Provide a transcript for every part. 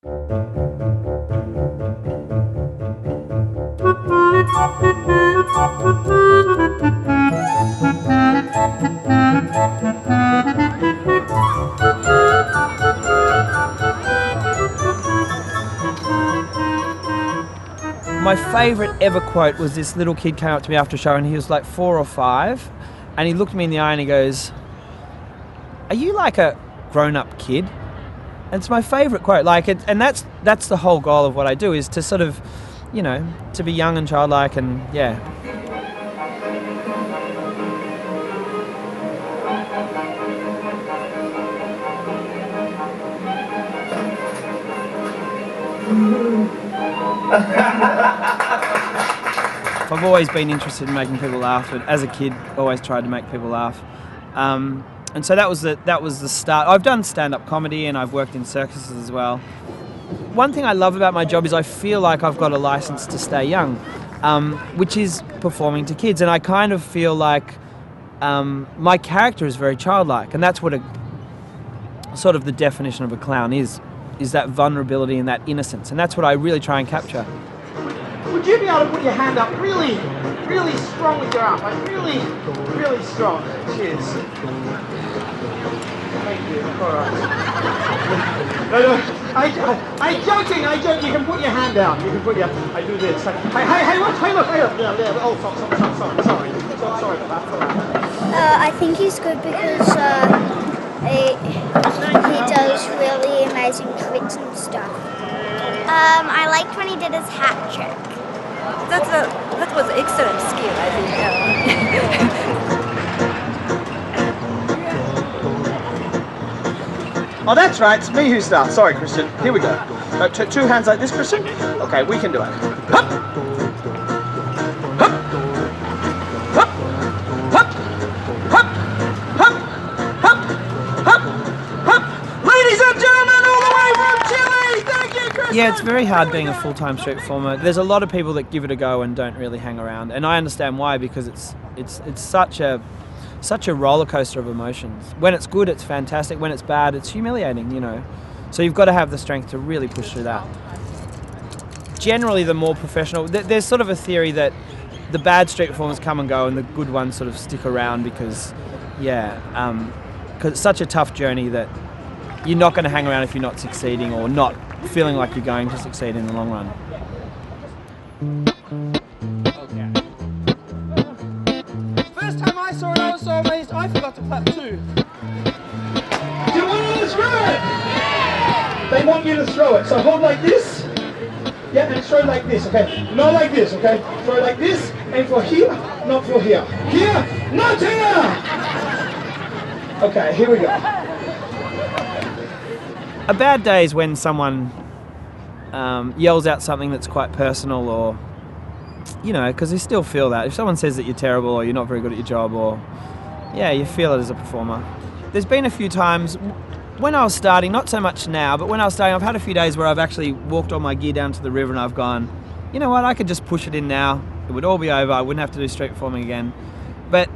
My favourite ever quote was this little kid came up to me after a show and he was like 4 or 5 and he looked me in the eye and he goes, "Are you like a grown-up kid?" And it's my favourite quote. And that's the whole goal of what I do, is to sort of, to be young and childlike and yeah. I've always been interested in making people laugh, and as a kid, always tried to make people laugh. And so that was the start. I've done stand-up comedy and I've worked in circuses as well. One thing I love about my job is I feel like I've got a license to stay young, which is performing to kids. And I kind of feel like my character is very childlike, and that's what sort of the definition of a clown is that vulnerability and that innocence. And that's what I really try and capture. Would you be able to put your hand up really, really strong with your arm? Like really, really strong. Cheers. Thank you. All right. No. I'm joking. You can put your hand down. You can put your... I do this. Hey, look. Yeah. Oh, sorry for that. I think he's good because he does really amazing tricks and stuff. I liked when he did his hat trick. That was an excellent skill, I think. Oh, that's right. It's me who's there. Sorry, Christian. Here we go. Two hands like this, Christian. Okay, we can do it. Hup! Hup! Hup! Hup! Hup! Hup! Hup! Hup! Hup! Ladies and gentlemen, all the way from Chile, thank you, Christian! Yeah, it's very hard being a full-time street performer. There's a lot of people that give it a go and don't really hang around, and I understand why, because it's such a roller coaster of emotions. When it's good, it's fantastic. When it's bad, it's humiliating, So you've got to have the strength to really push through that. Generally, the more professional... There's sort of a theory that the bad street performers come and go and the good ones sort of stick around because it's such a tough journey that you're not going to hang around if you're not succeeding or not feeling like you're going to succeed in the long run. I saw it, I was so amazed, I forgot to clap too. Do you want to throw it? Yeah! They want you to throw it, so hold like this. Yeah, and throw like this, okay? Not like this, okay? Throw like this, and for here, not for here. Here, not here! Okay, here we go. A bad day is when someone yells out something that's quite personal or... because you still feel that. If someone says that you're terrible or you're not very good at your job you feel it as a performer. There's been a few times when I was starting, not so much now, but when I was starting, I've had a few days where I've actually walked all my gear down to the river and I've gone, you know what, I could just push it in now. It would all be over. I wouldn't have to do street performing again. But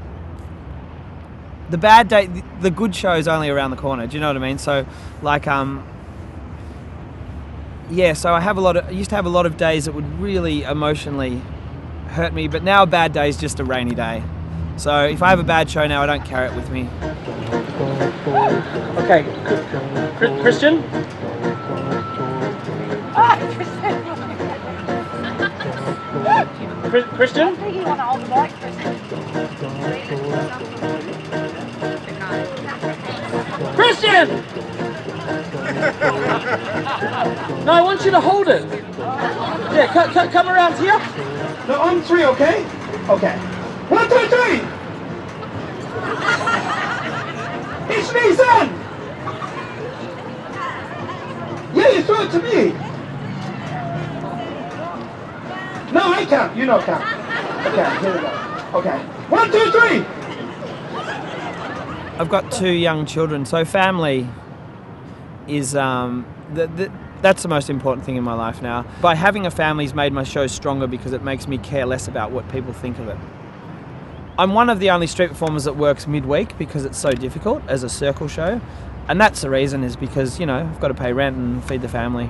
the bad day, the good show is only around the corner. Do you know what I mean? So so I used to have a lot of days that would really emotionally hurt me, but now a bad day is just a rainy day. So if I have a bad show now, I don't carry it with me. Okay, Christian? Christian? Christian! No, I want you to hold it. Yeah, come around here. No, on 3, okay? Okay. 1, 2, 3! It's me, son! Yeah, you throw it to me. No, I can't. You know can't. Okay, here we go. Okay. 1, 2, 3! I've got 2 young children, so family is that's the most important thing in my life now. By having a family's made my show stronger because it makes me care less about what people think of it. I'm one of the only street performers that works midweek because it's so difficult as a circle show, and that's the reason, is because I've got to pay rent and feed the family.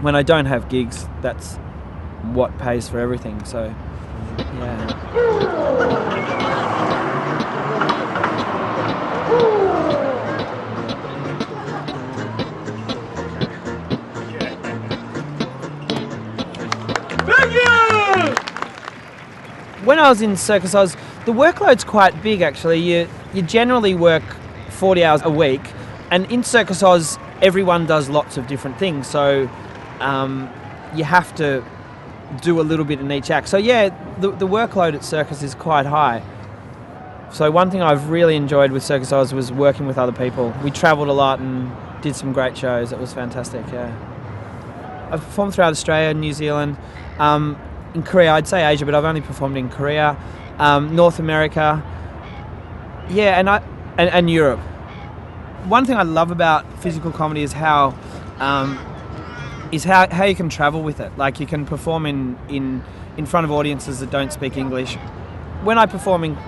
when I don't have gigs, that's what pays for everything. So, yeah. Thank you! When I was in Circus Oz, the workload's quite big actually. You generally work 40 hours a week, and in Circus Oz, everyone does lots of different things. So you have to do a little bit in each act. So yeah, the workload at Circus is quite high. So one thing I've really enjoyed with Circus Oz was working with other people. We travelled a lot and did some great shows. It was fantastic, yeah. I've performed throughout Australia, New Zealand, in Korea, I'd say Asia, but I've only performed in Korea, North America, yeah, and Europe. One thing I love about physical comedy is how you can travel with it. Like you can perform in front of audiences that don't speak English. When I perform in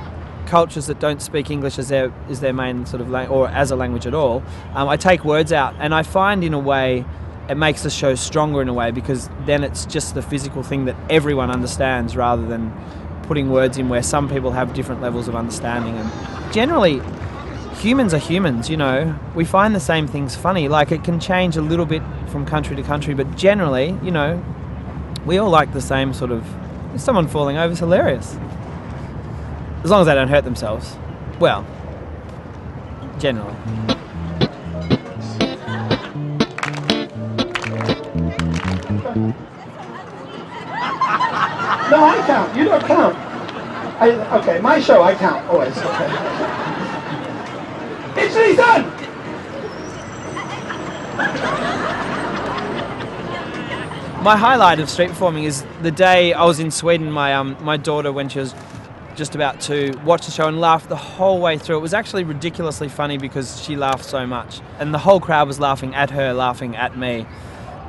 cultures that don't speak English as their main sort of or as a language at all, I take words out, and I find in a way it makes the show stronger in a way, because then it's just the physical thing that everyone understands rather than putting words in where some people have different levels of understanding. And generally, humans are humans, you know. We find the same things funny. Like it can change a little bit from country to country, but generally, you know, we all like the same sort of, someone falling over is hilarious. As long as they don't hurt themselves. Well, generally. No, I count. You don't count. Okay, my show, I count always. Okay. It's done! My highlight of street performing is the day I was in Sweden. My daughter, when she was just about to watch the show and laughed the whole way through. It was actually ridiculously funny because she laughed so much, and the whole crowd was laughing at her, laughing at me,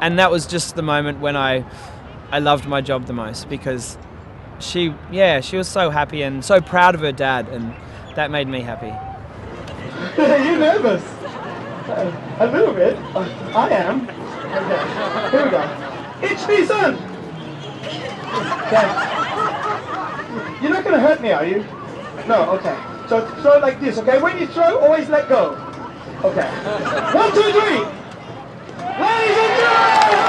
and that was just the moment when I loved my job the most, because she was so happy and so proud of her dad, and that made me happy. You're nervous? A little bit. I am. Okay, here we go. It's me, son! Okay. You're not going to hurt me, are you? No, okay. So throw it like this, okay? When you throw, always let go. Okay. 1, 2, 3! Ladies and gentlemen!